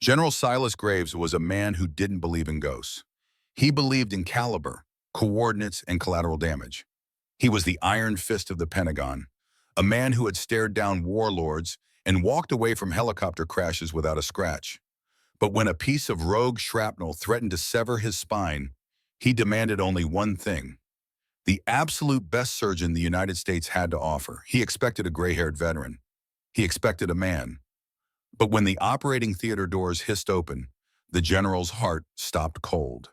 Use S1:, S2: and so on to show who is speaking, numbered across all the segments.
S1: General Silas Graves was a man who didn't believe in ghosts. He believed in caliber, coordinates, and collateral damage. He was the iron fist of the Pentagon, a man who had stared down warlords and walked away from helicopter crashes without a scratch. But when a piece of rogue shrapnel threatened to sever his spine, he demanded only one thing: the absolute best surgeon the United States had to offer. He expected a gray-haired veteran. He expected a man. But when the operating theater doors hissed open, the general's heart stopped cold.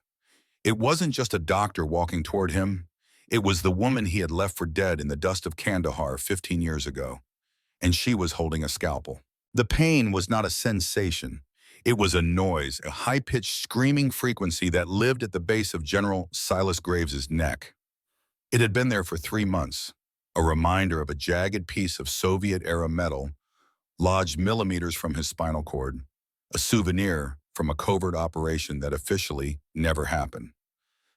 S1: It wasn't just a doctor walking toward him. It was the woman he had left for dead in the dust of Kandahar 15 years ago, and she was holding a scalpel. The pain was not a sensation. It was a noise, a high-pitched screaming frequency that lived at the base of General Silas Graves's neck. It had been there for 3 months, a reminder of a jagged piece of Soviet-era metal lodged millimeters from his spinal cord, a souvenir from a covert operation that officially never happened.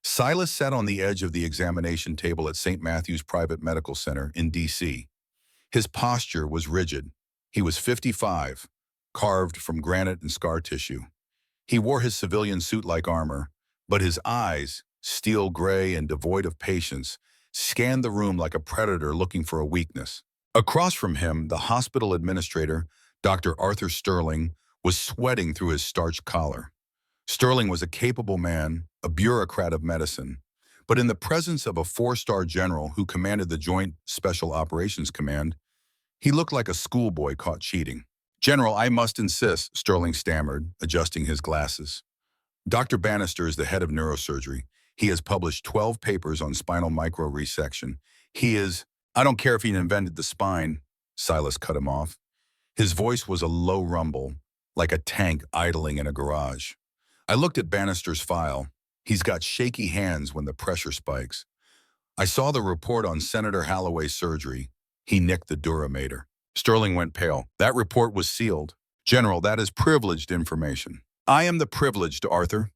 S1: Silas sat on the edge of the examination table at St. Matthew's Private Medical Center in D.C. His posture was rigid. He was 55, carved from granite and scar tissue. He wore his civilian suit-like armor, but his eyes, steel gray and devoid of patience, scanned the room like a predator looking for a weakness. Across from him, the hospital administrator, Dr. Arthur Sterling, was sweating through his starched collar. Sterling was a capable man, a bureaucrat of medicine, but in the presence of a 4-star general who commanded the Joint Special Operations Command, he looked like a schoolboy caught cheating. "General, I must insist," Sterling stammered, adjusting his glasses. "Dr. Bannister is the head of neurosurgery. He has published 12 papers on spinal microresection. He is—" "I don't care if he invented the spine," Silas cut him off. His voice was a low rumble, like a tank idling in a garage. "I looked at Bannister's file. He's got shaky hands when the pressure spikes. I saw the report on Senator Holloway's surgery. He nicked the duramater." Sterling went pale. "That report was sealed." "General, that is privileged information." "I am the privileged, Arthur."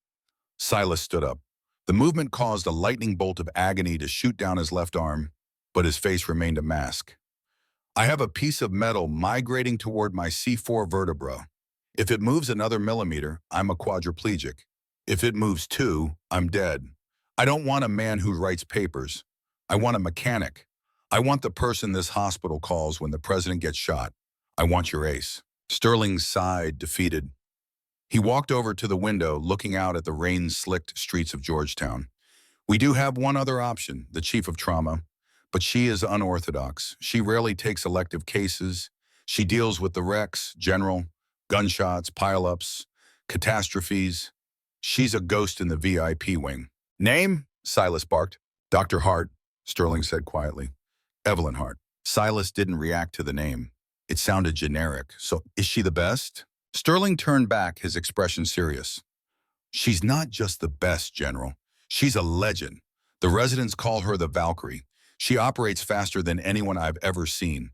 S1: Silas stood up. The movement caused a lightning bolt of agony to shoot down his left arm, but his face remained a mask. "I have a piece of metal migrating toward my C4 vertebra. If it moves another millimeter, I'm a quadriplegic. If it moves 2, I'm dead. I don't want a man who writes papers. I want a mechanic. I want the person this hospital calls when the president gets shot. I want your ace." Sterling sighed, defeated. He walked over to the window, looking out at the rain-slicked streets of Georgetown. "We do have one other option, the chief of trauma, but she is unorthodox. She rarely takes elective cases. She deals with the wrecks, general, gunshots, pileups, catastrophes. She's a ghost in the VIP wing." "Name?" Silas barked. "Dr. Hart," Sterling said quietly. "Evelyn Hart." Silas didn't react to the name. It sounded generic. "So, is she the best?" Sterling turned back, his expression serious. "She's not just the best, General. She's a legend. The residents call her the Valkyrie. She operates faster than anyone I've ever seen.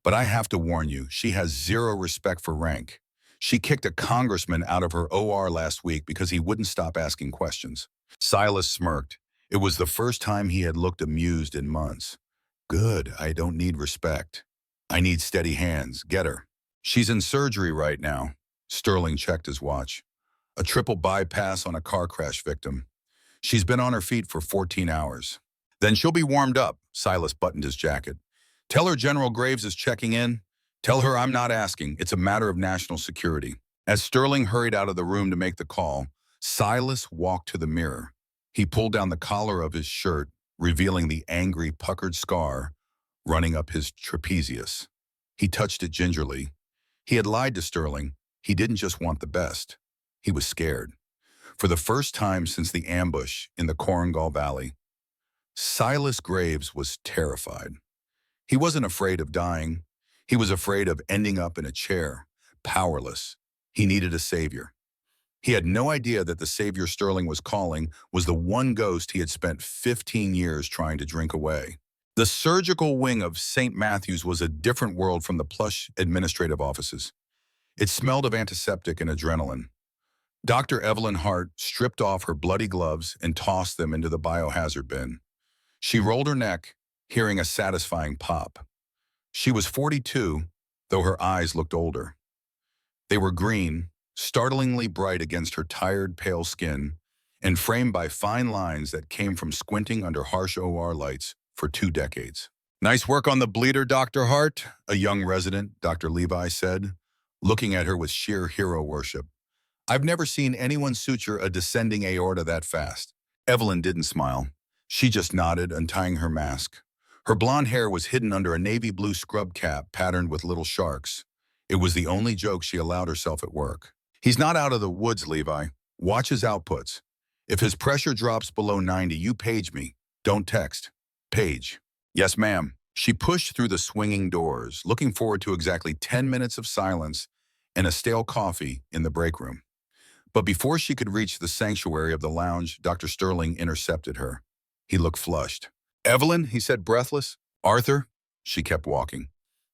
S1: But I have to warn you, she has zero respect for rank. She kicked a congressman out of her OR last week because he wouldn't stop asking questions." Silas smirked. It was the first time he had looked amused in months. "Good, I don't need respect. I need steady hands. Get her." "She's in surgery right now." Sterling checked his watch. "A triple bypass on a car crash victim. She's been on her feet for 14 hours. "Then she'll be warmed up." Silas buttoned his jacket. "Tell her General Graves is checking in. Tell her I'm not asking. It's a matter of national security." As Sterling hurried out of the room to make the call, Silas walked to the mirror. He pulled down the collar of his shirt, revealing the angry, puckered scar running up his trapezius. He touched it gingerly. He had lied to Sterling. He didn't just want the best. He was scared. For the first time since the ambush in the Korengal Valley, Silas Graves was terrified. He wasn't afraid of dying. He was afraid of ending up in a chair, powerless. He needed a savior. He had no idea that the savior Sterling was calling was the one ghost he had spent 15 years trying to drink away. The surgical wing of St. Matthew's was a different world from the plush administrative offices. It smelled of antiseptic and adrenaline. Dr. Evelyn Hart stripped off her bloody gloves and tossed them into the biohazard bin. She rolled her neck, hearing a satisfying pop. She was 42, though her eyes looked older. They were green, startlingly bright against her tired, pale skin, and framed by fine lines that came from squinting under harsh OR lights for 2 decades. "Nice work on the bleeder, Dr. Hart," a young resident, Dr. Levi, said, looking at her with sheer hero worship. "I've never seen anyone suture a descending aorta that fast." Evelyn didn't smile. She just nodded, untying her mask. Her blonde hair was hidden under a navy blue scrub cap patterned with little sharks. It was the only joke she allowed herself at work. "He's not out of the woods, Levi. Watch his outputs. If his pressure drops below 90, you page me. Don't text. Page." "Yes, ma'am." She pushed through the swinging doors, looking forward to exactly 10 minutes of silence and a stale coffee in the break room. But before she could reach the sanctuary of the lounge, Dr. Sterling intercepted her. He looked flushed. "Evelyn," he said, breathless. "Arthur," she kept walking.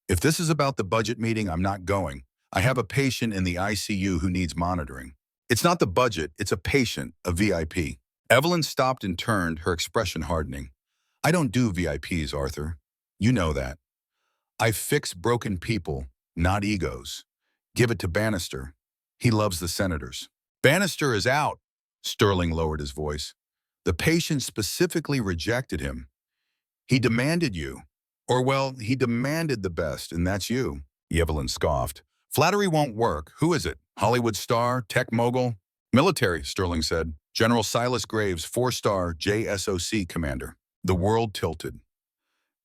S1: "If this is about the budget meeting, I'm not going. I have a patient in the ICU who needs monitoring." "It's not the budget, it's a patient, a VIP. Evelyn stopped and turned, her expression hardening. "I don't do VIPs, Arthur. You know that. I fix broken people, not egos. Give it to Bannister. He loves the senators." "Bannister is out." Sterling lowered his voice. "The patient specifically rejected him. He demanded you. Or, well, he demanded the best, and that's you." Evelyn scoffed. "Flattery won't work. Who is it? Hollywood star? Tech mogul?" "Military," Sterling said. "General Silas Graves, 4-star JSOC commander." The world tilted.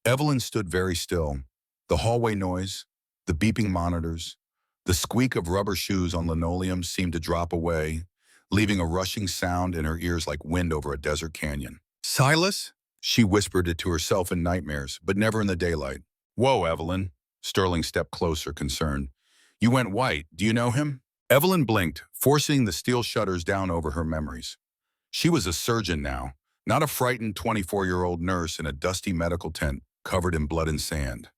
S1: Evelyn stood very still. The hallway noise, the beeping monitors, the squeak of rubber shoes on linoleum seemed to drop away, leaving a rushing sound in her ears like wind over a desert canyon. "Silas?" She whispered it to herself in nightmares, but never in the daylight. "Whoa, Evelyn." Sterling stepped closer, concerned. "You went white. Do you know him?" Evelyn blinked, forcing the steel shutters down over her memories. She was a surgeon now, not a frightened 24-year-old nurse in a dusty medical tent covered in blood and sand.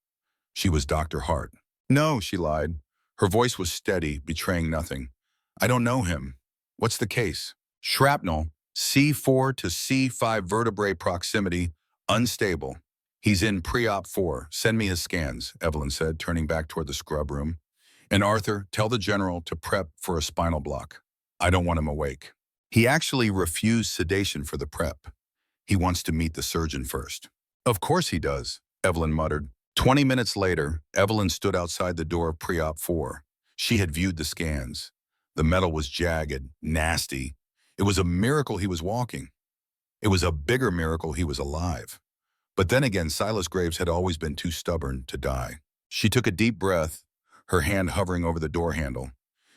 S1: She was Dr. Hart. "No," she lied. Her voice was steady, betraying nothing. "I don't know him. What's the case?" "Shrapnel, C4 to C5 vertebrae proximity, unstable. He's in pre-op 4. Send me his scans," Evelyn said, turning back toward the scrub room. "And Arthur, tell the general to prep for a spinal block. I don't want him awake." He actually refused sedation for the prep. He wants to meet the surgeon first. "Of course he does," Evelyn muttered. 20 minutes later, Evelyn stood outside the door of pre-op 4. She had viewed the scans. The metal was jagged, nasty. It was a miracle he was walking. It was a bigger miracle he was alive. But then again, Silas Graves had always been too stubborn to die. She took a deep breath, her hand hovering over the door handle.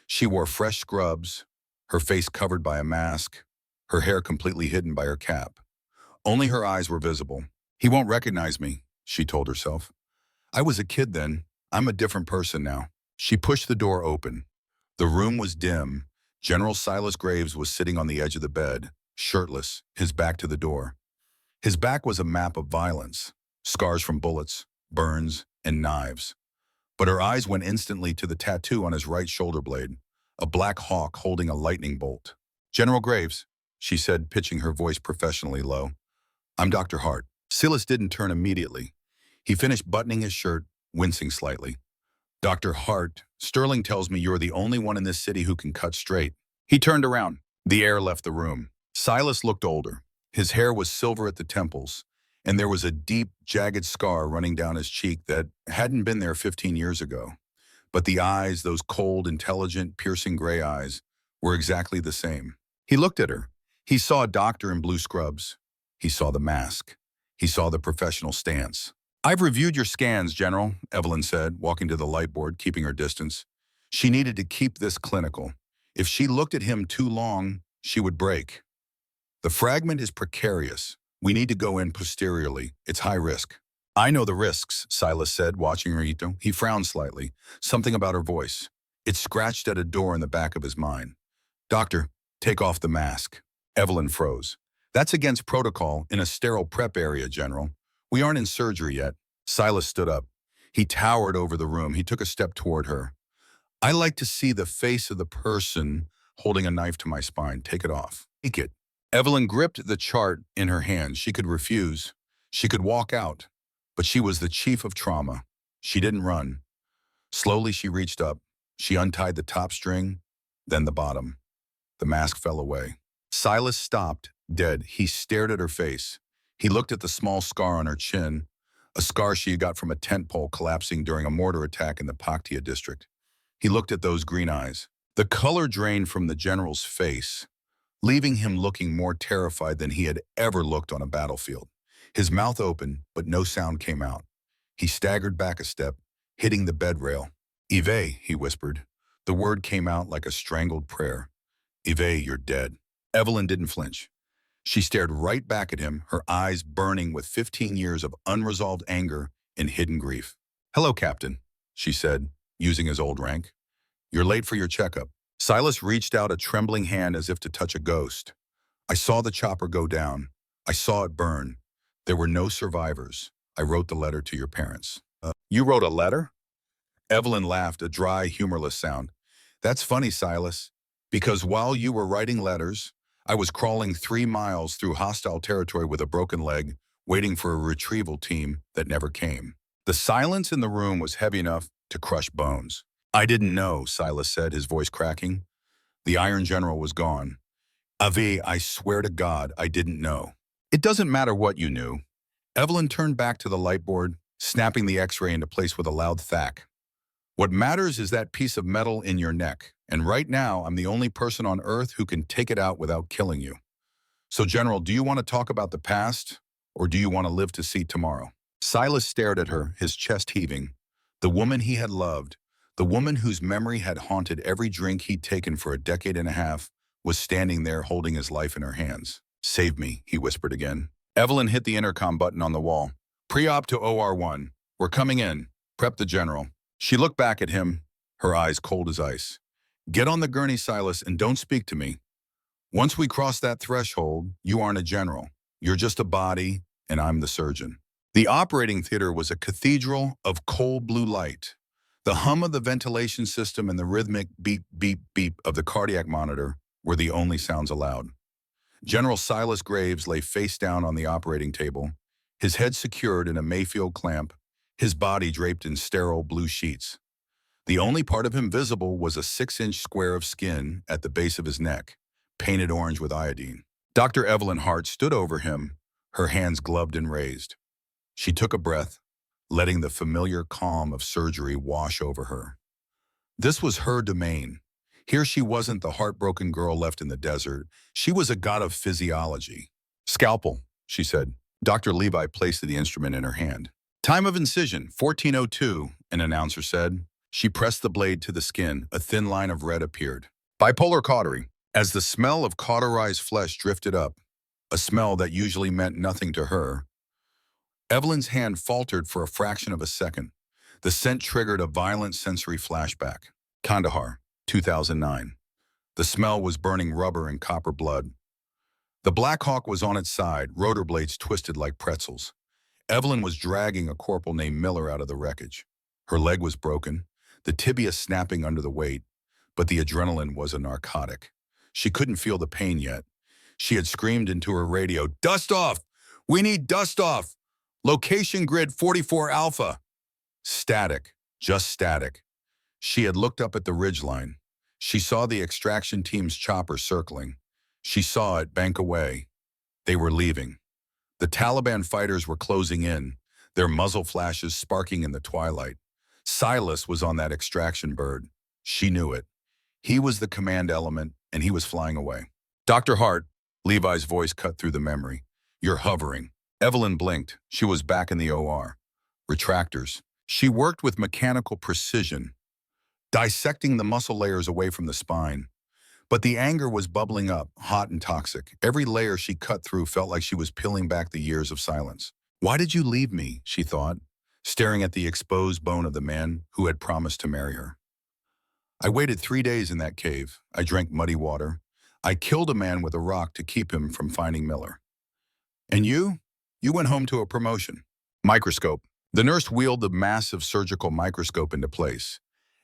S1: She wore fresh scrubs, her face covered by a mask, her hair completely hidden by her cap. Only her eyes were visible. "He won't recognize me," she told herself. "I was a kid then. I'm a different person now." She pushed the door open. The room was dim. General Silas Graves was sitting on the edge of the bed, shirtless, his back to the door. His back was a map of violence, scars from bullets, burns, and knives. But her eyes went instantly to the tattoo on his right shoulder blade, a black hawk holding a lightning bolt. "General Graves," she said, pitching her voice professionally low. "I'm Dr. Hart." Silas didn't turn immediately. He finished buttoning his shirt, wincing slightly. "Dr. Hart, Sterling tells me you're the only one in this city who can cut straight." He turned around. The air left the room. Silas looked older. His hair was silver at the temples, and there was a deep, jagged scar running down his cheek that hadn't been there 15 years ago. But the eyes, those cold, intelligent, piercing gray eyes, were exactly the same. He looked at her. He saw a doctor in blue scrubs. He saw the mask. He saw the professional stance. "I've reviewed your scans, General," Evelyn said, walking to the light board, keeping her distance. She needed to keep this clinical. If she looked at him too long, she would break. "The fragment is precarious. We need to go in posteriorly. It's high risk." "I know the risks," Silas said, watching her eat. He frowned slightly, something about her voice. It scratched at a door in the back of his mind. "Doctor, take off the mask." Evelyn froze. "That's against protocol in a sterile prep area, General. We aren't in surgery yet." Silas stood up. He towered over the room. He took a step toward her. "I like to see the face of the person holding a knife to my spine. Take it off." "Take it." Evelyn gripped the chart in her hand. She could refuse. She could walk out. But she was the chief of trauma. She didn't run. Slowly she reached up. She untied the top string, Then the bottom. The mask fell away. Silas stopped, dead. He stared at her face. He looked at the small scar on her chin, a scar she had got from a tent pole collapsing during a mortar attack in the Paktia district. He looked at those green eyes. The color drained from the general's face, leaving him looking more terrified than he had ever looked on a battlefield. His mouth opened, but no sound came out. He staggered back a step, hitting the bed rail. "Yves," he whispered. The word came out like a strangled prayer. "Yves, you're dead." Evelyn didn't flinch. She stared right back at him, her eyes burning with 15 years of unresolved anger and hidden grief. "Hello, Captain," she said, using his old rank. "You're late for your checkup." Silas reached out a trembling hand as if to touch a ghost. "I saw the chopper go down. I saw it burn. There were no survivors. I wrote the letter to your parents." You wrote a letter?" Evelyn laughed, a dry, humorless sound. "That's funny, Silas, because while you were writing letters, I was crawling 3 miles through hostile territory with a broken leg, waiting for a retrieval team that never came." The silence in the room was heavy enough to crush bones. "I didn't know," Silas said, his voice cracking. The Iron General was gone. "Avi, I swear to God, I didn't know." "It doesn't matter what you knew." Evelyn turned back to the light board, snapping the X-ray into place with a loud thwack. "What matters is that piece of metal in your neck, and right now I'm the only person on Earth who can take it out without killing you. So, General, do you want to talk about the past, or do you want to live to see tomorrow?" Silas stared at her, his chest heaving. The woman he had loved, the woman whose memory had haunted every drink he'd taken for a decade and a half, was standing there holding his life in her hands. "Save me," he whispered again. Evelyn hit the intercom button on the wall. "Pre-op to OR1. We're coming in. Prep the general." She looked back at him, her eyes cold as ice. "Get on the gurney, Silas, and don't speak to me. Once we cross that threshold, you aren't a general. You're just a body, and I'm the surgeon." The operating theater was a cathedral of cold blue light. The hum of the ventilation system and the rhythmic beep, beep, beep of the cardiac monitor were the only sounds allowed. General Silas Graves lay face down on the operating table, his head secured in a Mayfield clamp, his body draped in sterile blue sheets. The only part of him visible was a 6-inch square of skin at the base of his neck, painted orange with iodine. Dr. Evelyn Hart stood over him, her hands gloved and raised. She took a breath, letting the familiar calm of surgery wash over her. This was her domain. Here she wasn't the heartbroken girl left in the desert. She was a god of physiology. "Scalpel," she said. Dr. Levi placed the instrument in her hand. "Time of incision, 14:02, an announcer said. She pressed the blade to the skin. A thin line of red appeared. "Bipolar cautery." As the smell of cauterized flesh drifted up, a smell that usually meant nothing to her, Evelyn's hand faltered for a fraction of a second. The scent triggered a violent sensory flashback. Kandahar, 2009. The smell was burning rubber and copper blood. The Black Hawk was on its side, rotor blades twisted like pretzels. Evelyn was dragging a corporal named Miller out of the wreckage. Her leg was broken, the tibia snapping under the weight, but the adrenaline was a narcotic. She couldn't feel the pain yet. She had screamed into her radio, "Dust off! We need dust off! Location grid 44 Alpha." Static, just static. She had looked up at the ridgeline. She saw the extraction team's chopper circling. She saw it bank away. They were leaving. The Taliban fighters were closing in, their muzzle flashes sparking in the twilight. Silas was on that extraction bird. She knew it. He was the command element, and he was flying away. "Dr. Hart," Levi's voice cut through the memory. "You're hovering." Evelyn blinked. She was back in the OR. Retractors. She worked with mechanical precision, dissecting the muscle layers away from the spine. But the anger was bubbling up, hot and toxic. Every layer she cut through felt like she was peeling back the years of silence. "Why did you leave me?" she thought, staring at the exposed bone of the man who had promised to marry her. "I waited 3 days in that cave. I drank muddy water. I killed a man with a rock to keep him from finding Miller. And you? You went home to a promotion." Microscope. The nurse wheeled the massive surgical microscope into place.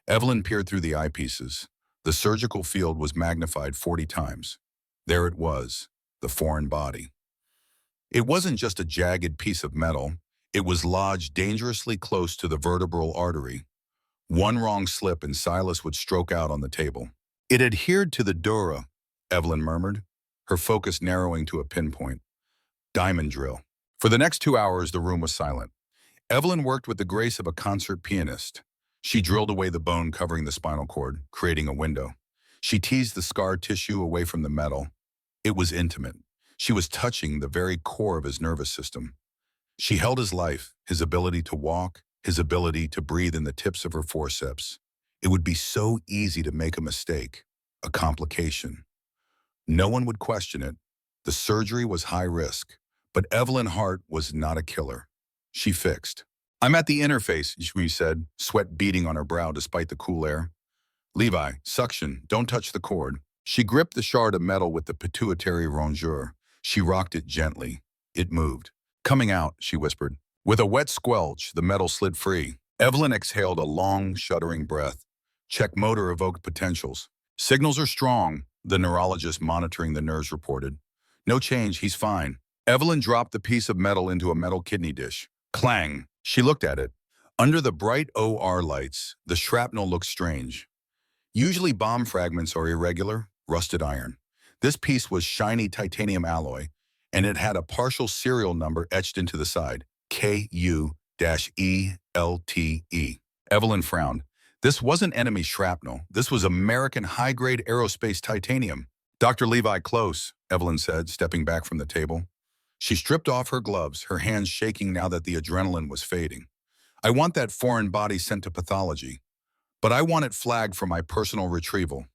S1: Evelyn peered through the eyepieces. The surgical field was magnified 40 times. There it was, the foreign body. It wasn't just a jagged piece of metal. It was lodged dangerously close to the vertebral artery. One wrong slip and Silas would stroke out on the table. It adhered to the dura, Evelyn murmured, her focus narrowing to a pinpoint. Diamond drill. For the next 2 hours, the room was silent. Evelyn worked with the grace of a concert pianist. She drilled away the bone covering the spinal cord, creating a window. She teased the scar tissue away from the metal. It was intimate. She was touching the very core of his nervous system. She held his life, his ability to walk, his ability to breathe in the tips of her forceps. It would be so easy to make a mistake, a complication. No one would question it. The surgery was high risk, but Evelyn Hart was not a killer. She fixed. "I'm at the interface," she said, sweat beading on her brow despite the cool air. "Levi, suction, don't touch the cord." She gripped the shard of metal with the pituitary rongeur. She rocked it gently. It moved. "Coming out," she whispered. With a wet squelch, the metal slid free. Evelyn exhaled a long, shuddering breath. Check motor evoked potentials. "Signals are strong," the neurologist monitoring the nerves reported. "No change, he's fine." Evelyn dropped the piece of metal into a metal kidney dish. Clang! She looked at it. Under the bright OR lights, the shrapnel looked strange. Usually bomb fragments are irregular, rusted iron. This piece was shiny titanium alloy, and it had a partial serial number etched into the side, KU-ELTE. Evelyn frowned. This wasn't enemy shrapnel. This was American high-grade aerospace titanium. "Dr. Levi, close," Evelyn said, stepping back from the table. She stripped off her gloves, her hands shaking now that the adrenaline was fading. "I want that foreign body sent to pathology, but I want it flagged for my personal retrieval.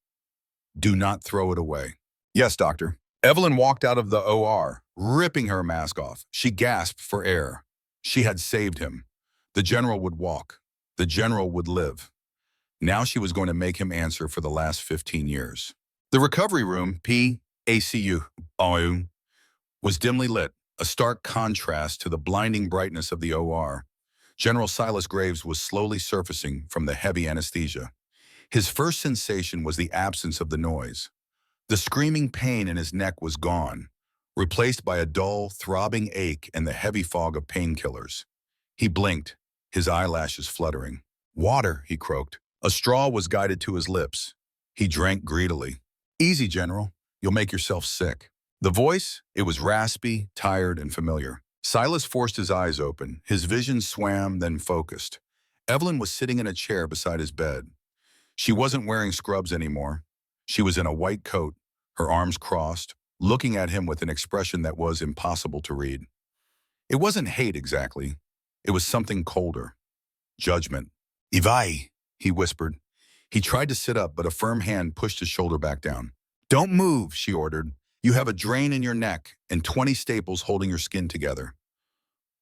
S1: Do not throw it away." "Yes, doctor." Evelyn walked out of the OR, ripping her mask off. She gasped for air. She had saved him. The general would walk. The general would live. Now she was going to make him answer for the last 15 years. The recovery room, PACU, was dimly lit, a stark contrast to the blinding brightness of the OR. General Silas Graves was slowly surfacing from the heavy anesthesia. His first sensation was the absence of the noise. The screaming pain in his neck was gone, replaced by a dull, throbbing ache and the heavy fog of painkillers. He blinked, his eyelashes fluttering. "Water," he croaked. A straw was guided to his lips. He drank greedily. "Easy, General. You'll make yourself sick." The voice, it was raspy, tired, and familiar. Silas forced his eyes open. His vision swam, then focused. Evelyn was sitting in a chair beside his bed. She wasn't wearing scrubs anymore. She was in a white coat, her arms crossed, looking at him with an expression that was impossible to read. It wasn't hate exactly. It was something colder. Judgment. "Ivai," he whispered. He tried to sit up, but a firm hand pushed his shoulder back down. "Don't move," she ordered. "You have a drain in your neck and 20 staples holding your skin together.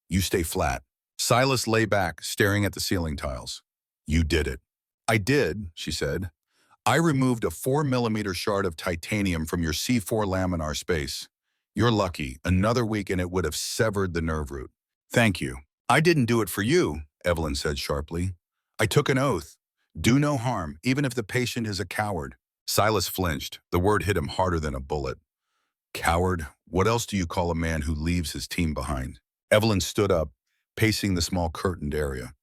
S1: You stay flat." Silas lay back, staring at the ceiling tiles. "You did it." "I did," she said. "I removed a 4mm shard of titanium from your C4 laminar space. You're lucky. Another week and it would have severed the nerve root." "Thank you." "I didn't do it for you," Evelyn said sharply. "I took an oath. Do no harm, even if the patient is a coward." Silas flinched. The word hit him harder than a bullet. Coward? What else do you call a man who leaves his team behind? Evelyn stood up, pacing the small curtained area.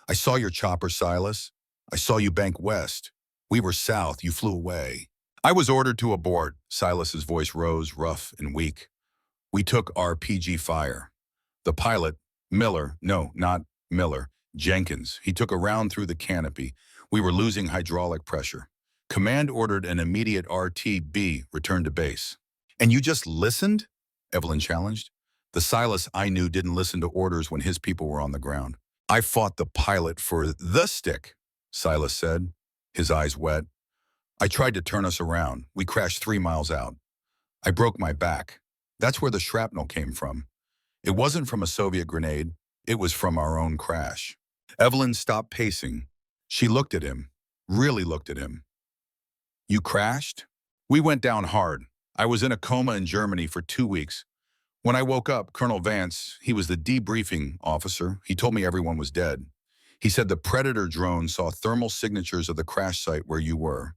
S1: "I saw your chopper, Silas. I saw you bank west. We were south. You flew away." "I was ordered to abort." Silas's voice rose, rough and weak. "We took RPG fire. The pilot, Miller, no, not Miller, Jenkins, he took a round through the canopy. We were losing hydraulic pressure. Command ordered an immediate RTB, return to base." "And you just listened?" Evelyn challenged. "The Silas I knew didn't listen to orders when his people were on the ground." "I fought the pilot for the stick," Silas said, his eyes wet. "I tried to turn us around. We crashed 3 miles out. I broke my back. That's where the shrapnel came from. It wasn't from a Soviet grenade. It was from our own crash." Evelyn stopped pacing. She looked at him, really looked at him. "You crashed?" "We went down hard. I was in a coma in Germany for 2 weeks. When I woke up, Colonel Vance, he was the debriefing officer, he told me everyone was dead. He said the Predator drone saw thermal signatures of the crash site where you were.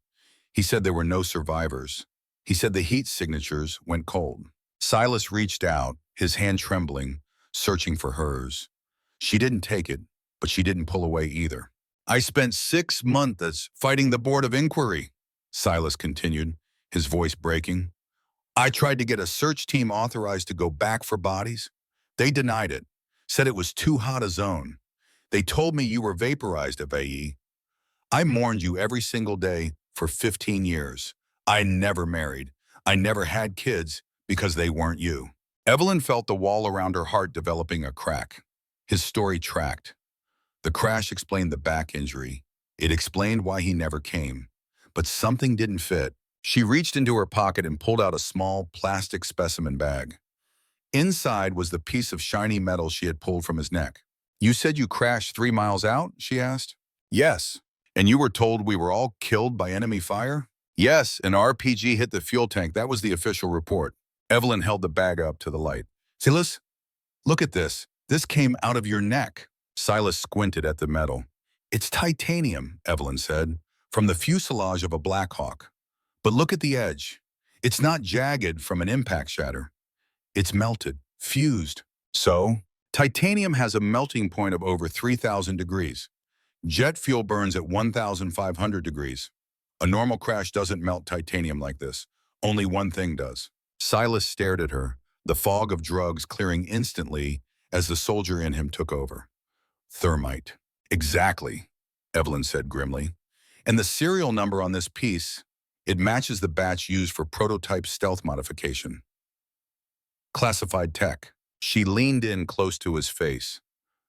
S1: He said there were no survivors. He said the heat signatures went cold." Silas reached out, his hand trembling, searching for hers. She didn't take it, but she didn't pull away either. "I spent 6 months fighting the Board of Inquiry." Silas continued, his voice breaking. I tried to get a search team authorized to go back for bodies. They denied it, said it was too hot a zone. They told me you were vaporized, FAE. I mourned you every single day for 15 years. I never married. I never had kids because they weren't you. Evelyn felt the wall around her heart developing a crack. His story tracked. The crash explained the back injury. It explained why he never came. But something didn't fit. She reached into her pocket and pulled out a small plastic specimen bag. Inside was the piece of shiny metal she had pulled from his neck. You said you crashed 3 miles out? She asked. Yes. And you were told we were all killed by enemy fire? Yes, an RPG hit the fuel tank. That was the official report. Evelyn held the bag up to the light. Silas, look at this. This came out of your neck. Silas squinted at the metal. It's titanium, Evelyn said, from the fuselage of a Black Hawk. But look at the edge. It's not jagged from an impact shatter. It's melted, fused. So, titanium has a melting point of over 3,000 degrees. Jet fuel burns at 1,500 degrees. A normal crash doesn't melt titanium like this. Only one thing does. Silas stared at her, the fog of drugs clearing instantly as the soldier in him took over. Thermite. Exactly, Evelyn said grimly. And the serial number on this piece, it matches the batch used for prototype stealth modification. Classified tech. She leaned in close to his face.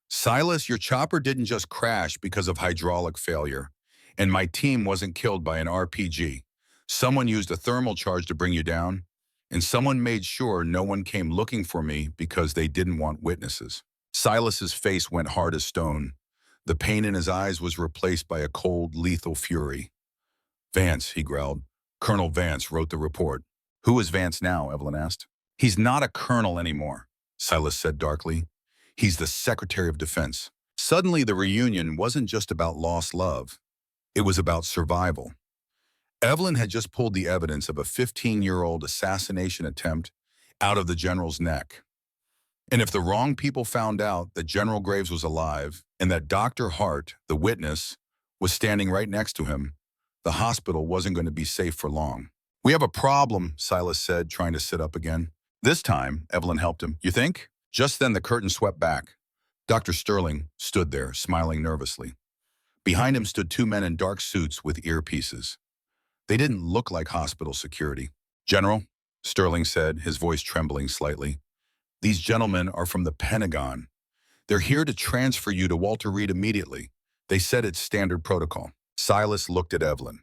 S1: Silas, your chopper didn't just crash because of hydraulic failure, and my team wasn't killed by an RPG. Someone used a thermal charge to bring you down, and someone made sure no one came looking for me because they didn't want witnesses. Silas's face went hard as stone. The pain in his eyes was replaced by a cold, lethal fury. Vance, he growled. Colonel Vance wrote the report. Who is Vance now? Evelyn asked. He's not a colonel anymore, Silas said darkly. He's the Secretary of Defense. Suddenly, the reunion wasn't just about lost love. It was about survival. Evelyn had just pulled the evidence of a 15-year-old assassination attempt out of the general's neck. And if the wrong people found out that General Graves was alive and that Dr. Hart, the witness, was standing right next to him, the hospital wasn't going to be safe for long. We have a problem, Silas said, trying to sit up again. This time, Evelyn helped him. You think? Just then the curtain swept back. Dr. Sterling stood there, smiling nervously. Behind him stood 2 men in dark suits with earpieces. They didn't look like hospital security. General, Sterling said, his voice trembling slightly. These gentlemen are from the Pentagon. They're here to transfer you to Walter Reed immediately. They said it's standard protocol. Silas looked at Evelyn.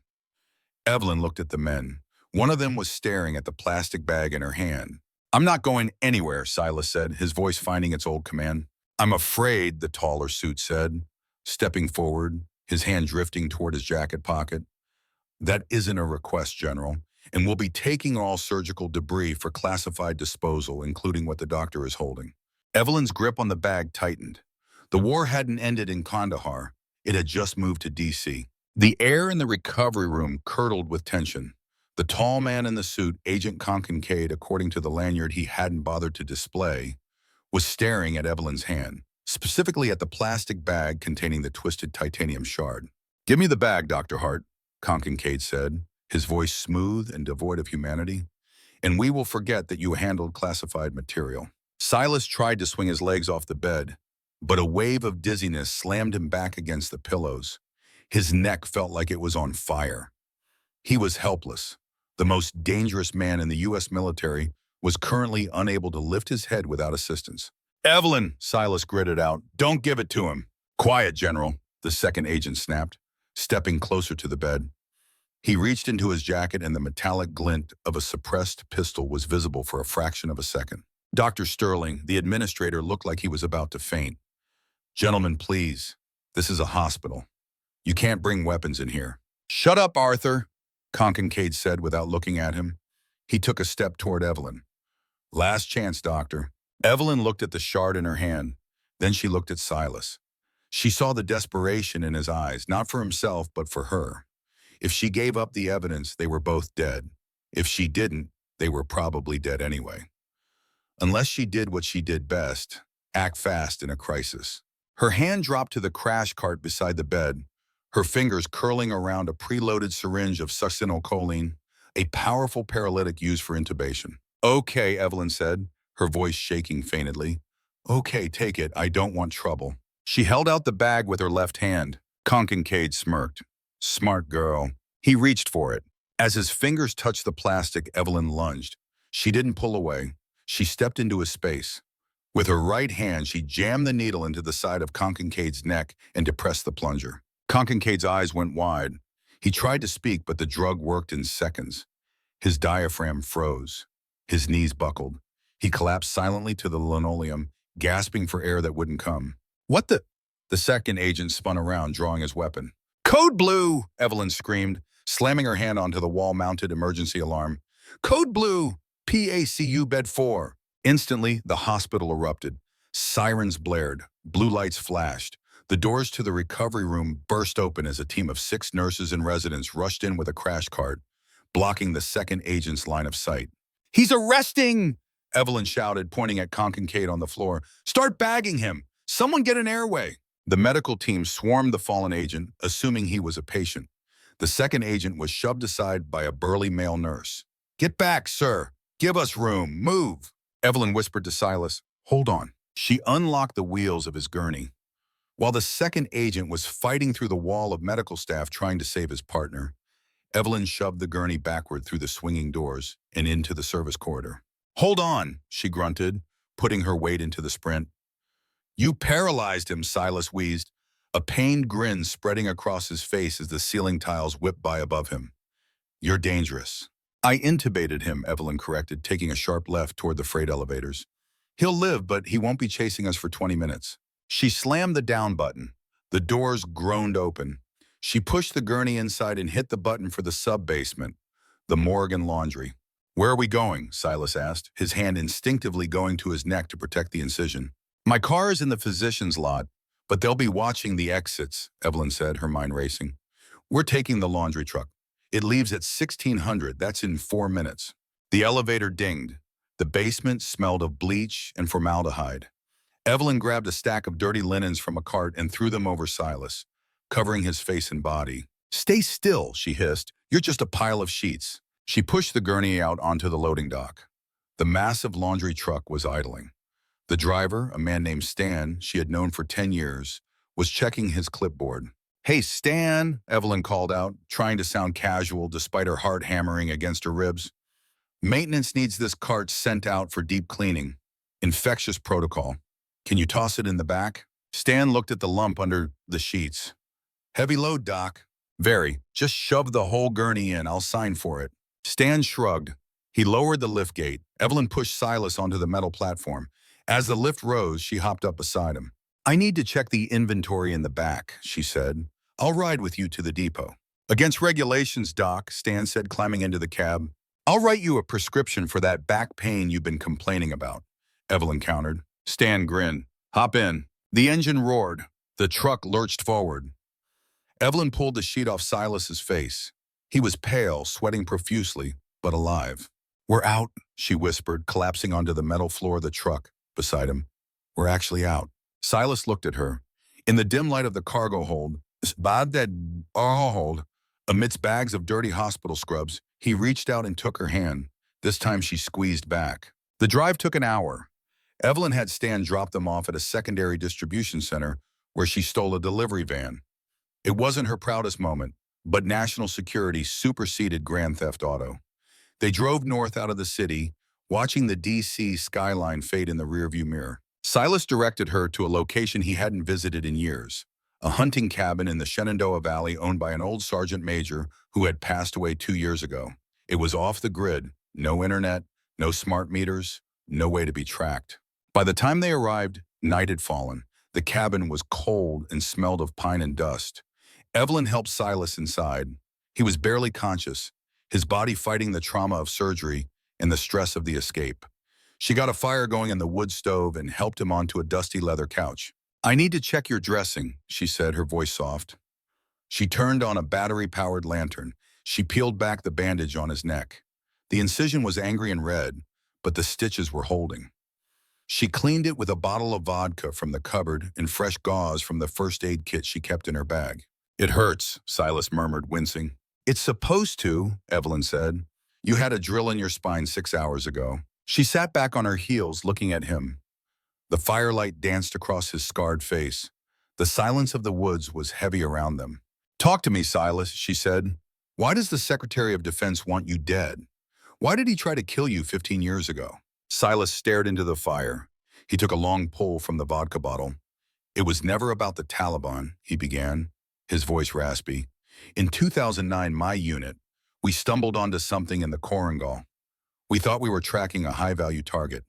S1: Evelyn looked at the men. One of them was staring at the plastic bag in her hand. I'm not going anywhere, Silas said, his voice finding its old command. I'm afraid, the taller suit said, stepping forward, his hand drifting toward his jacket pocket. That isn't a request, General, and we'll be taking all surgical debris for classified disposal, including what the doctor is holding. Evelyn's grip on the bag tightened. The war hadn't ended in Kandahar. It had just moved to D.C. The air in the recovery room curdled with tension. The tall man in the suit, Agent Kincaid, according to the lanyard he hadn't bothered to display, was staring at Evelyn's hand, specifically at the plastic bag containing the twisted titanium shard. Give me the bag, Dr. Hart, Kincaid said, his voice smooth and devoid of humanity, and we will forget that you handled classified material. Silas tried to swing his legs off the bed, but a wave of dizziness slammed him back against the pillows. His neck felt like it was on fire. He was helpless. The most dangerous man in the U.S. military was currently unable to lift his head without assistance. Evelyn, Silas gritted out, don't give it to him. Quiet, General, the second agent snapped, stepping closer to the bed. He reached into his jacket and the metallic glint of a suppressed pistol was visible for a fraction of a second. Dr. Sterling, the administrator, looked like he was about to faint. Gentlemen, please, this is a hospital. You can't bring weapons in here. Shut up, Arthur, Kincaid said without looking at him. He took a step toward Evelyn. Last chance, Doctor. Evelyn looked at the shard in her hand. Then she looked at Silas. She saw the desperation in his eyes, not for himself, but for her. If she gave up the evidence, they were both dead. If she didn't, they were probably dead anyway. Unless she did what she did best, act fast in a crisis. Her hand dropped to the crash cart beside the bed, her fingers curling around a preloaded syringe of succinylcholine, a powerful paralytic used for intubation. "Okay," Evelyn said, her voice shaking faintly. "Okay, take it. I don't want trouble." She held out the bag with her left hand. Kincaid smirked. "Smart girl." He reached for it. As his fingers touched the plastic, Evelyn lunged. She didn't pull away. She stepped into his space. With her right hand, she jammed the needle into the side of Kincaid's neck and depressed the plunger. Kincaid's eyes went wide. He tried to speak, but the drug worked in seconds. His diaphragm froze. His knees buckled. He collapsed silently to the linoleum, gasping for air that wouldn't come. "What the—" The second agent spun around, drawing his weapon. "Code Blue!" Evelyn screamed, slamming her hand onto the wall-mounted emergency alarm. "Code Blue! PACU Bed 4. Instantly, the hospital erupted. Sirens blared. Blue lights flashed. The doors to the recovery room burst open as a team of 6 nurses and residents rushed in with a crash cart, blocking the second agent's line of sight. "He's arresting!" Evelyn shouted, pointing at Kincaid on the floor. "Start bagging him! Someone get an airway!" The medical team swarmed the fallen agent, assuming he was a patient. The second agent was shoved aside by a burly male nurse. "Get back, sir! Give us room! Move!" Evelyn whispered to Silas, "Hold on." She unlocked the wheels of his gurney. While the second agent was fighting through the wall of medical staff trying to save his partner, Evelyn shoved the gurney backward through the swinging doors and into the service corridor. "Hold on," she grunted, putting her weight into the sprint. "You paralyzed him," Silas wheezed, a pained grin spreading across his face as the ceiling tiles whipped by above him. "You're dangerous." "I intubated him," Evelyn corrected, taking a sharp left toward the freight elevators. "He'll live, but he won't be chasing us for 20 minutes. She slammed the down button. The doors groaned open. She pushed the gurney inside and hit the button for the sub-basement, the morgue and laundry. "Where are we going?" Silas asked, his hand instinctively going to his neck to protect the incision. "My car is in the physician's lot, but they'll be watching the exits," Evelyn said, her mind racing. "We're taking the laundry truck. It leaves at 1600. That's in 4 minutes." The elevator dinged. The basement smelled of bleach and formaldehyde. Evelyn grabbed a stack of dirty linens from a cart and threw them over Silas, covering his face and body. "Stay still," she hissed. "You're just a pile of sheets." She pushed the gurney out onto the loading dock. The massive laundry truck was idling. The driver, a man named Stan she had known for 10 years, was checking his clipboard. "Hey, Stan," Evelyn called out, trying to sound casual despite her heart hammering against her ribs. "Maintenance needs this cart sent out for deep cleaning. Infectious protocol. Can you toss it in the back?" Stan looked at the lump under the sheets. "Heavy load, Doc." "Very. Just shove the whole gurney in. I'll sign for it." Stan shrugged. He lowered the lift gate. Evelyn pushed Silas onto the metal platform. As the lift rose, she hopped up beside him. "I need to check the inventory in the back," she said. "I'll ride with you to the depot." "Against regulations, Doc," Stan said, climbing into the cab. "I'll write you a prescription for that back pain you've been complaining about," Evelyn countered. Stan grinned. "Hop in." The engine roared. The truck lurched forward. Evelyn pulled the sheet off Silas's face. He was pale, sweating profusely, but alive. "We're out," she whispered, collapsing onto the metal floor of the truck beside him. "We're actually out." Silas looked at her. In the dim light of the cargo hold, amidst bags of dirty hospital scrubs, he reached out and took her hand. This time she squeezed back. The drive took an hour. Evelyn had Stan drop them off at a secondary distribution center where she stole a delivery van. It wasn't her proudest moment, but national security superseded Grand Theft Auto. They drove north out of the city, watching the D.C. skyline fade in the rearview mirror. Silas directed her to a location he hadn't visited in years, a hunting cabin in the Shenandoah Valley owned by an old sergeant major who had passed away 2 years ago. It was off the grid, no internet, no smart meters, no way to be tracked. By the time they arrived, night had fallen. The cabin was cold and smelled of pine and dust. Evelyn helped Silas inside. He was barely conscious, his body fighting the trauma of surgery and the stress of the escape. She got a fire going in the wood stove and helped him onto a dusty leather couch. "I need to check your dressing," she said, her voice soft. She turned on a battery-powered lantern. She peeled back the bandage on his neck. The incision was angry and red, but the stitches were holding. She cleaned it with a bottle of vodka from the cupboard and fresh gauze from the first aid kit she kept in her bag. It hurts, Silas murmured, wincing. It's supposed to, Evelyn said. You had a drill in your spine 6 hours ago. She sat back on her heels, looking at him. The firelight danced across his scarred face. The silence of the woods was heavy around them. Talk to me, Silas, she said. Why does the Secretary of Defense want you dead? Why did he try to kill you 15 years ago? Silas stared into the fire. He took a long pull from the vodka bottle. It was never about the Taliban, he began, his voice raspy. In 2009, my unit, we stumbled onto something in the Korangal. We thought we were tracking a high-value target.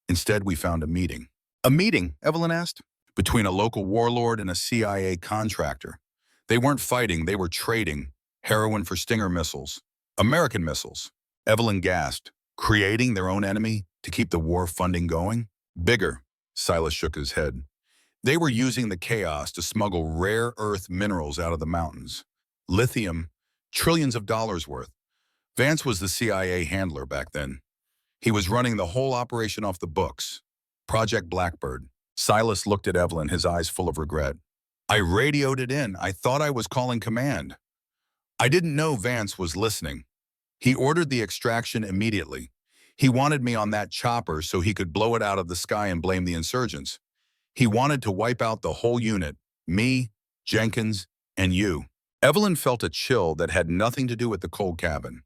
S1: Instead, we found a meeting. A meeting, Evelyn asked, between a local warlord and a CIA contractor. They weren't fighting, they were trading heroin for Stinger missiles. American missiles. Evelyn gasped, creating their own enemy to keep the war funding going? Bigger, Silas shook his head. They were using the chaos to smuggle rare earth minerals out of the mountains. Lithium, trillions of dollars worth. Vance was the CIA handler back then. He was running the whole operation off the books. Project Blackbird. Silas looked at Evelyn, his eyes full of regret. I radioed it in. I thought I was calling command. I didn't know Vance was listening. He ordered the extraction immediately. He wanted me on that chopper so he could blow it out of the sky and blame the insurgents. He wanted to wipe out the whole unit, me, Jenkins, and you. Evelyn felt a chill that had nothing to do with the cold cabin.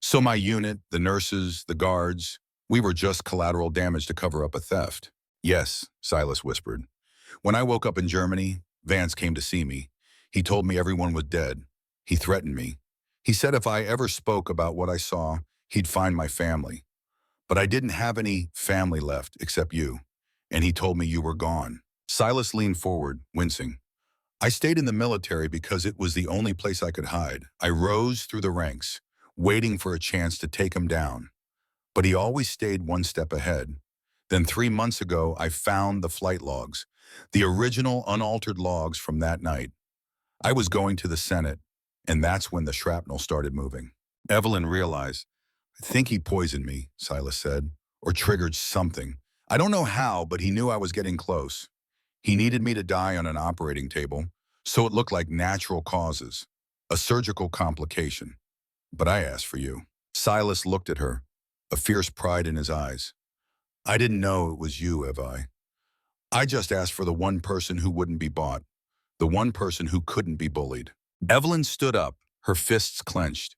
S1: So my unit, the nurses, the guards, we were just collateral damage to cover up a theft. Yes, Silas whispered. When I woke up in Germany, Vance came to see me. He told me everyone was dead. He threatened me. He said if I ever spoke about what I saw, he'd find my family. But I didn't have any family left except you. And he told me you were gone. Silas leaned forward, wincing. I stayed in the military because it was the only place I could hide. I rose through the ranks, waiting for a chance to take him down. But he always stayed one step ahead. Then 3 months ago, I found the flight logs, the original unaltered logs from that night. I was going to the Senate, and that's when the shrapnel started moving. Evelyn realized, I think he poisoned me, Silas said, or triggered something. I don't know how, but he knew I was getting close. He needed me to die on an operating table, so it looked like natural causes, a surgical complication. But I asked for you. Silas looked at her, a fierce pride in his eyes. I didn't know it was you, Evi. I just asked for the one person who wouldn't be bought, the one person who couldn't be bullied. Evelyn stood up, her fists clenched.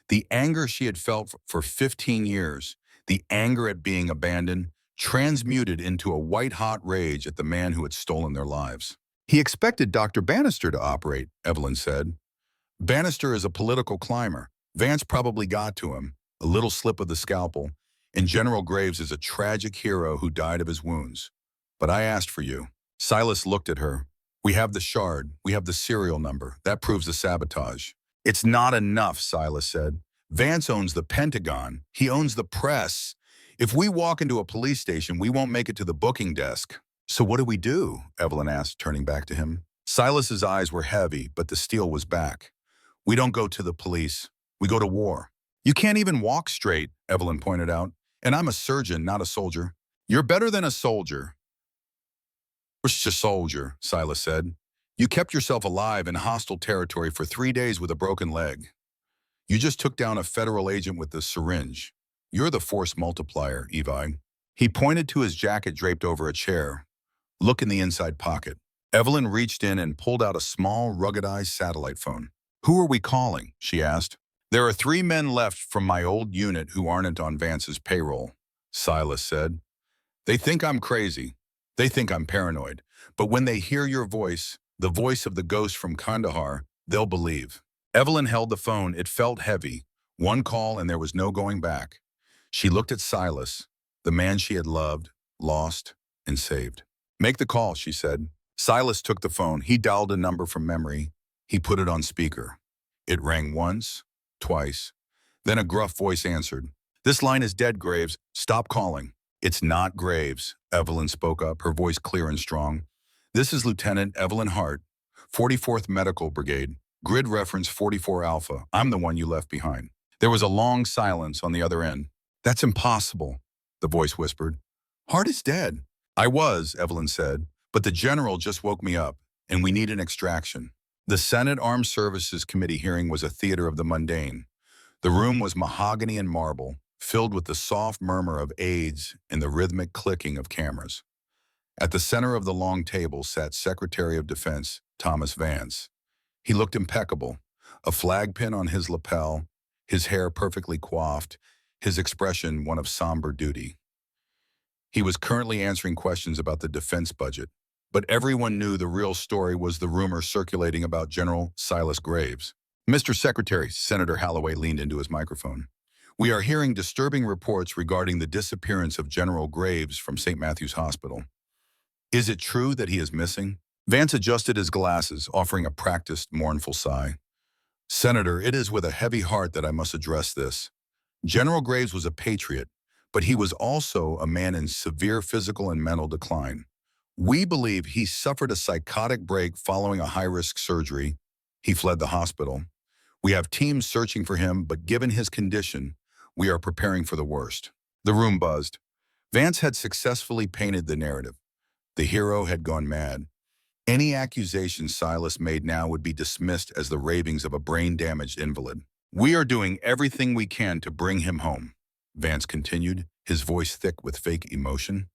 S1: The anger she had felt for 15 years, the anger at being abandoned, transmuted into a white-hot rage at the man who had stolen their lives. He expected Dr. Bannister to operate, Evelyn said. Bannister is a political climber. Vance probably got to him, a little slip of the scalpel, and General Graves is a tragic hero who died of his wounds. But I asked for you. Silas looked at her. We have the shard. We have the serial number. That proves the sabotage. It's not enough, Silas said. Vance owns the Pentagon. He owns the press. If we walk into a police station, we won't make it to the booking desk. So what do? Evelyn asked, turning back to him. Silas's eyes were heavy, but the steel was back. We don't go to the police. We go to war. You can't even walk straight, Evelyn pointed out. And I'm a surgeon, not a soldier. You're better than a soldier. Just a soldier, Silas said. You kept yourself alive in hostile territory for 3 days with a broken leg. You just took down a federal agent with a syringe. You're the force multiplier, Evi. He pointed to his jacket draped over a chair. Look in the inside pocket. Evelyn reached in and pulled out a small, ruggedized satellite phone. Who are we calling? She asked. There are 3 men left from my old unit who aren't on Vance's payroll, Silas said. They think I'm crazy. They think I'm paranoid. But when they hear your voice, the voice of the ghost from Kandahar, they'll believe. Evelyn held the phone. It felt heavy. One call and there was no going back. She looked at Silas, the man she had loved, lost, and saved. Make the call, she said. Silas took the phone. He dialed a number from memory. He put it on speaker. It rang once, twice. Then a gruff voice answered. This line is dead, Graves. Stop calling. It's not Graves, Evelyn spoke up, her voice clear and strong. This is Lieutenant Evelyn Hart, 44th Medical Brigade, grid reference 44 Alpha. I'm the one you left behind. There was a long silence on the other end. That's impossible, the voice whispered. Hart is dead. I was, Evelyn said, but the general just woke me up, and we need an extraction. The Senate Armed Services Committee hearing was a theater of the mundane. The room was mahogany and marble, filled with the soft murmur of aides and the rhythmic clicking of cameras. At the center of the long table sat Secretary of Defense Thomas Vance. He looked impeccable, a flag pin on his lapel, his hair perfectly coiffed, his expression one of somber duty. He was currently answering questions about the defense budget, but everyone knew the real story was the rumor circulating about General Silas Graves. Mr. Secretary, Senator Holloway leaned into his microphone. We are hearing disturbing reports regarding the disappearance of General Graves from St. Matthew's Hospital. Is it true that he is missing? Vance adjusted his glasses, offering a practiced, mournful sigh. Senator, it is with a heavy heart that I must address this. General Graves was a patriot, but he was also a man in severe physical and mental decline. We believe he suffered a psychotic break following a high-risk surgery. He fled the hospital. We have teams searching for him, but given his condition, we are preparing for the worst. The room buzzed. Vance had successfully painted the narrative. The hero had gone mad. Any accusation Silas made now would be dismissed as the ravings of a brain-damaged invalid. We are doing everything we can to bring him home, Vance continued, his voice thick with fake emotion.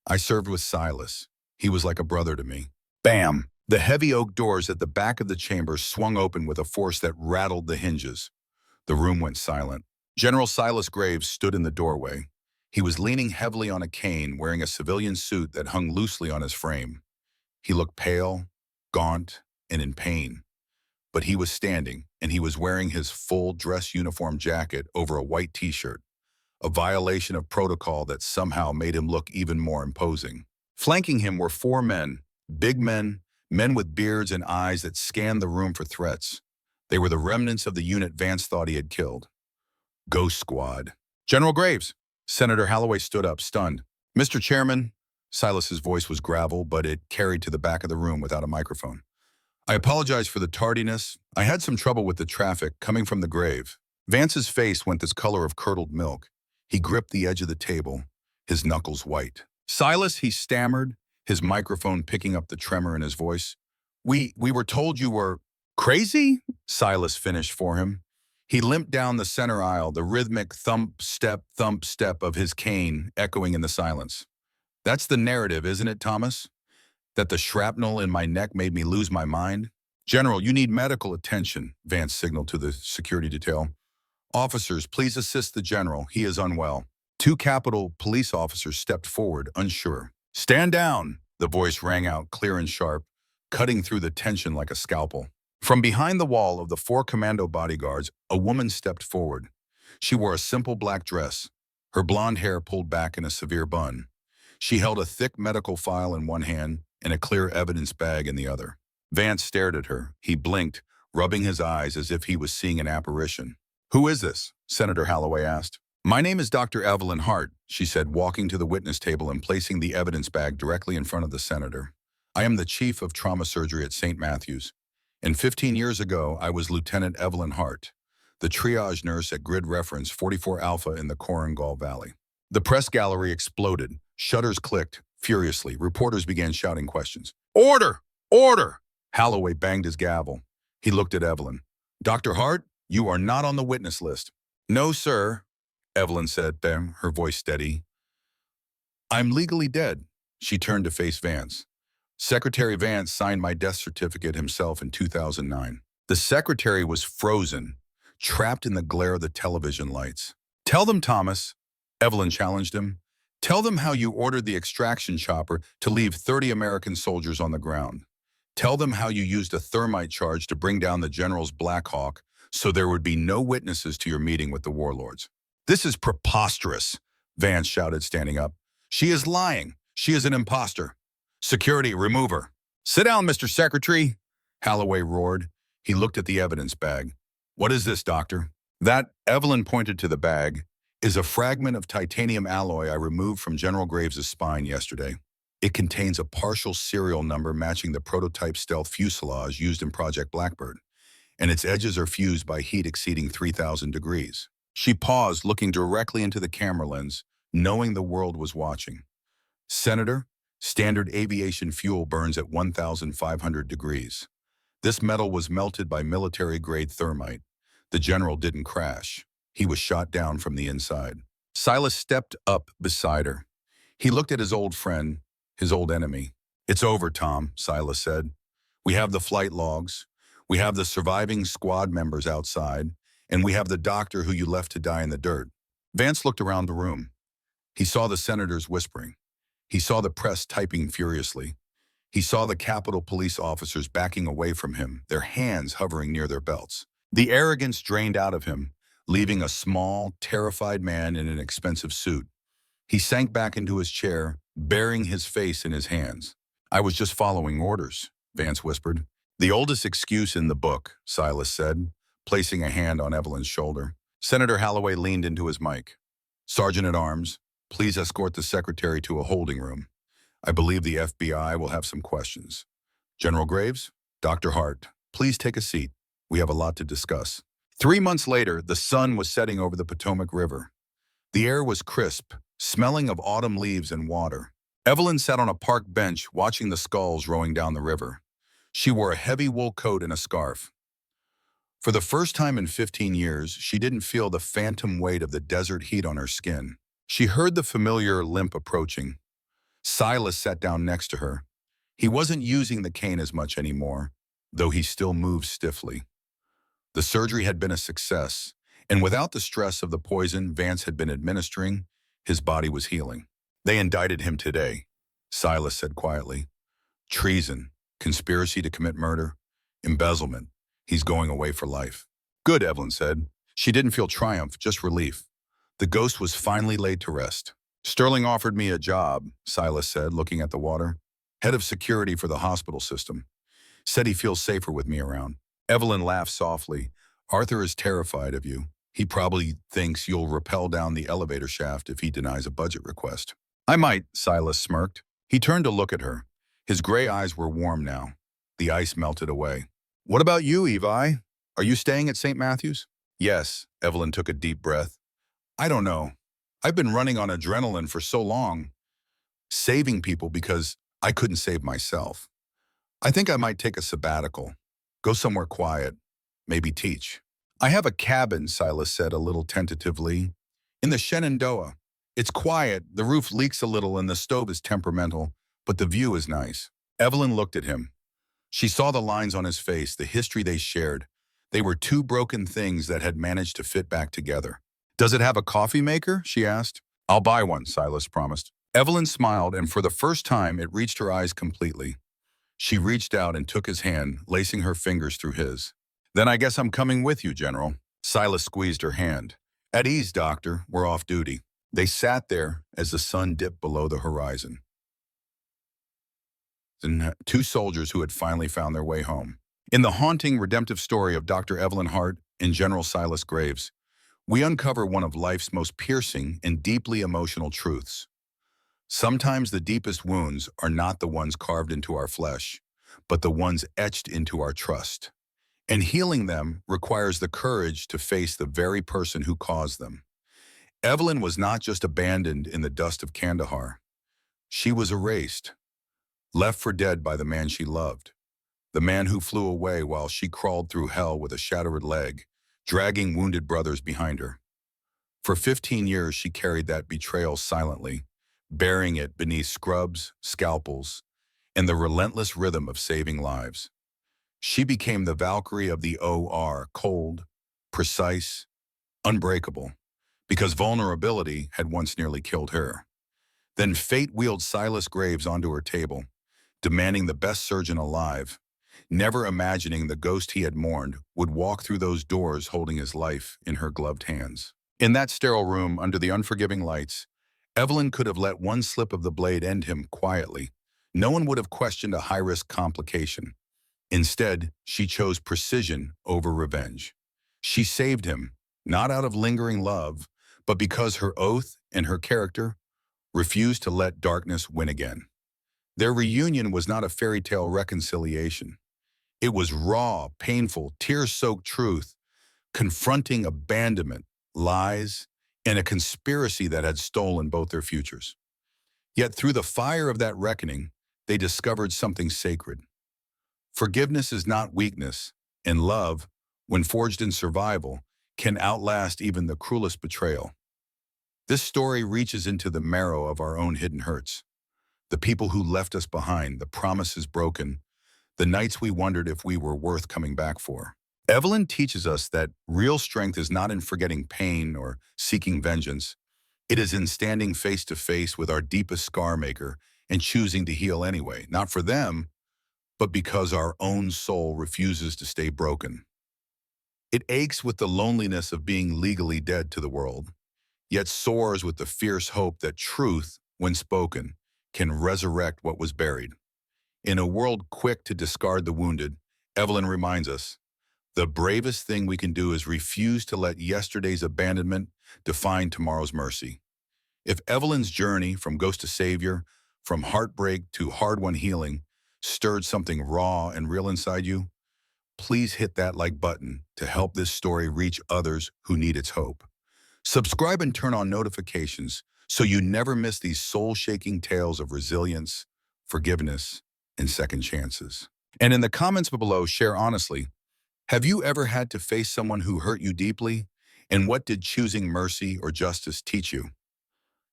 S1: I served with Silas. He was like a brother to me. Bam! The heavy oak doors at the back of the chamber swung open with a force that rattled the hinges. The room went silent. General Silas Graves stood in the doorway. He was leaning heavily on a cane, wearing a civilian suit that hung loosely on his frame. He looked pale, gaunt, and in pain. But he was standing, and he was wearing his full dress uniform jacket over a white t-shirt, a violation of protocol that somehow made him look even more imposing. Flanking him were four men, big men, men with beards and eyes that scanned the room for threats. They were the remnants of the unit Vance thought he had killed. Ghost Squad. General Graves! Senator Holloway stood up, stunned. Mr. Chairman, Silas's voice was gravel, but it carried to the back of the room without a microphone. I apologize for the tardiness. I had some trouble with the traffic coming from the grave. Vance's face went this color of curdled milk. He gripped the edge of the table, his knuckles white. Silas, he stammered, his microphone picking up the tremor in his voice. We were told you were crazy? Silas finished for him. He limped down the center aisle, the rhythmic thump step of his cane echoing in the silence. That's the narrative, isn't it, Thomas? That the shrapnel in my neck made me lose my mind? General, you need medical attention, Vance signaled to the security detail. Officers, please assist the general. He is unwell. Two Capitol police officers stepped forward, unsure. Stand down, the voice rang out clear and sharp, cutting through the tension like a scalpel. From behind the wall of the four commando bodyguards, a woman stepped forward. She wore a simple black dress, her blonde hair pulled back in a severe bun. She held a thick medical file in one hand and a clear evidence bag in the other. Vance stared at her. He blinked, rubbing his eyes as if he was seeing an apparition. Who is this? Senator Holloway asked. My name is Dr. Evelyn Hart, she said, walking to the witness table and placing the evidence bag directly in front of the senator. I am the chief of trauma surgery at St. Matthew's. And 15 years ago, I was Lieutenant Evelyn Hart, the triage nurse at Grid Reference 44 Alpha in the Korengal Valley. The press gallery exploded. Shutters clicked furiously. Reporters began shouting questions. Order! Order! Holloway banged his gavel. He looked at Evelyn. Dr. Hart, you are not on the witness list. No, sir, Evelyn said, her voice steady. I'm legally dead. She turned to face Vance. Secretary Vance signed my death certificate himself in 2009. The secretary was frozen, trapped in the glare of the television lights. Tell them, Thomas, Evelyn challenged him. Tell them how you ordered the extraction chopper to leave 30 American soldiers on the ground. Tell them how you used a thermite charge to bring down the general's Black Hawk so there would be no witnesses to your meeting with the warlords. This is preposterous, Vance shouted, standing up. She is lying. She is an imposter. Security, remove her. Sit down, Mr. Secretary, Holloway roared. He looked at the evidence bag. What is this, doctor? That, Evelyn pointed to the bag, is a fragment of titanium alloy I removed from General Graves' spine yesterday. It contains a partial serial number matching the prototype stealth fuselage used in Project Blackbird, and its edges are fused by heat exceeding 3,000 degrees. She paused, looking directly into the camera lens, knowing the world was watching. Senator, standard aviation fuel burns at 1,500 degrees. This metal was melted by military-grade thermite. The general didn't crash. He was shot down from the inside. Silas stepped up beside her. He looked at his old friend, his old enemy. "It's over, Tom," Silas said. "We have the flight logs. We have the surviving squad members outside, and we have the doctor who you left to die in the dirt." Vance looked around the room. He saw the senators whispering. He saw the press typing furiously. He saw the Capitol police officers backing away from him, their hands hovering near their belts. The arrogance drained out of him, leaving a small, terrified man in an expensive suit. He sank back into his chair, burying his face in his hands. "I was just following orders," Vance whispered. "The oldest excuse in the book," Silas said, placing a hand on Evelyn's shoulder. Senator Holloway leaned into his mic. "Sergeant-at-Arms, please escort the secretary to a holding room. I believe the FBI will have some questions. General Graves, Dr. Hart, please take a seat. We have a lot to discuss." 3 months later, the sun was setting over the Potomac River. The air was crisp, smelling of autumn leaves and water. Evelyn sat on a park bench watching the sculls rowing down the river. She wore a heavy wool coat and a scarf. For the first time in 15 years, she didn't feel the phantom weight of the desert heat on her skin. She heard the familiar limp approaching. Silas sat down next to her. He wasn't using the cane as much anymore, though he still moved stiffly. The surgery had been a success, and without the stress of the poison Vance had been administering, his body was healing. "They indicted him today," Silas said quietly. "Treason, conspiracy to commit murder, embezzlement. He's going away for life." "Good," Evelyn said. She didn't feel triumph, just relief. The ghost was finally laid to rest. "Sterling offered me a job," Silas said, looking at the water. "Head of security for the hospital system. Said he feels safer with me around." Evelyn laughed softly. "Arthur is terrified of you. He probably thinks you'll rappel down the elevator shaft if he denies a budget request." "I might," Silas smirked. He turned to look at her. His gray eyes were warm now. The ice melted away. "What about you, Evi? Are you staying at St. Matthew's?" "Yes," Evelyn took a deep breath. "I don't know. I've been running on adrenaline for so long, saving people because I couldn't save myself. I think I might take a sabbatical, go somewhere quiet, maybe teach." "I have a cabin," Silas said a little tentatively, "in the Shenandoah. It's quiet, the roof leaks a little, and the stove is temperamental, but the view is nice." Evelyn looked at him. She saw the lines on his face, the history they shared. They were two broken things that had managed to fit back together. "Does it have a coffee maker?" she asked. "I'll buy one," Silas promised. Evelyn smiled, and for the first time, it reached her eyes completely. She reached out and took his hand, lacing her fingers through his. "Then I guess I'm coming with you, General." Silas squeezed her hand. "At ease, Doctor. We're off duty." They sat there as the sun dipped below the horizon. And two soldiers who had finally found their way home. In the haunting, redemptive story of Dr. Evelyn Hart and General Silas Graves, we uncover one of life's most piercing and deeply emotional truths. Sometimes the deepest wounds are not the ones carved into our flesh, but the ones etched into our trust. And healing them requires the courage to face the very person who caused them. Evelyn was not just abandoned in the dust of Kandahar. She was erased, left for dead by the man she loved, the man who flew away while she crawled through hell with a shattered leg, dragging wounded brothers behind her. For 15 years, she carried that betrayal silently, burying it beneath scrubs, scalpels, and the relentless rhythm of saving lives. She became the Valkyrie of the OR, cold, precise, unbreakable, because vulnerability had once nearly killed her. Then fate wheeled Silas Graves onto her table, demanding the best surgeon alive, never imagining the ghost he had mourned would walk through those doors holding his life in her gloved hands. In that sterile room under the unforgiving lights, Evelyn could have let one slip of the blade end him quietly. No one would have questioned a high-risk complication. Instead, she chose precision over revenge. She saved him, not out of lingering love, but because her oath and her character refused to let darkness win again. Their reunion was not a fairy tale reconciliation. It was raw, painful, tear-soaked truth, confronting abandonment, lies, and a conspiracy that had stolen both their futures. Yet through the fire of that reckoning, they discovered something sacred. Forgiveness is not weakness, and love, when forged in survival, can outlast even the cruelest betrayal. This story reaches into the marrow of our own hidden hurts. The people who left us behind, the promises broken, the nights we wondered if we were worth coming back for. Evelyn teaches us that real strength is not in forgetting pain or seeking vengeance. It is in standing face to face with our deepest scar maker and choosing to heal anyway, not for them, but because our own soul refuses to stay broken. It aches with the loneliness of being legally dead to the world, yet soars with the fierce hope that truth, when spoken, can resurrect what was buried. In a world quick to discard the wounded, Evelyn reminds us, the bravest thing we can do is refuse to let yesterday's abandonment define tomorrow's mercy. If Evelyn's journey from ghost to savior, from heartbreak to hard-won healing, stirred something raw and real inside you, please hit that like button to help this story reach others who need its hope. Subscribe and turn on notifications so you never miss these soul-shaking tales of resilience, forgiveness, and second chances. And in the comments below, share honestly, have you ever had to face someone who hurt you deeply? And what did choosing mercy or justice teach you?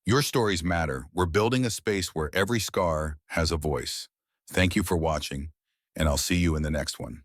S1: Your stories matter. We're building a space where every scar has a voice. Thank you for watching, and I'll see you in the next one.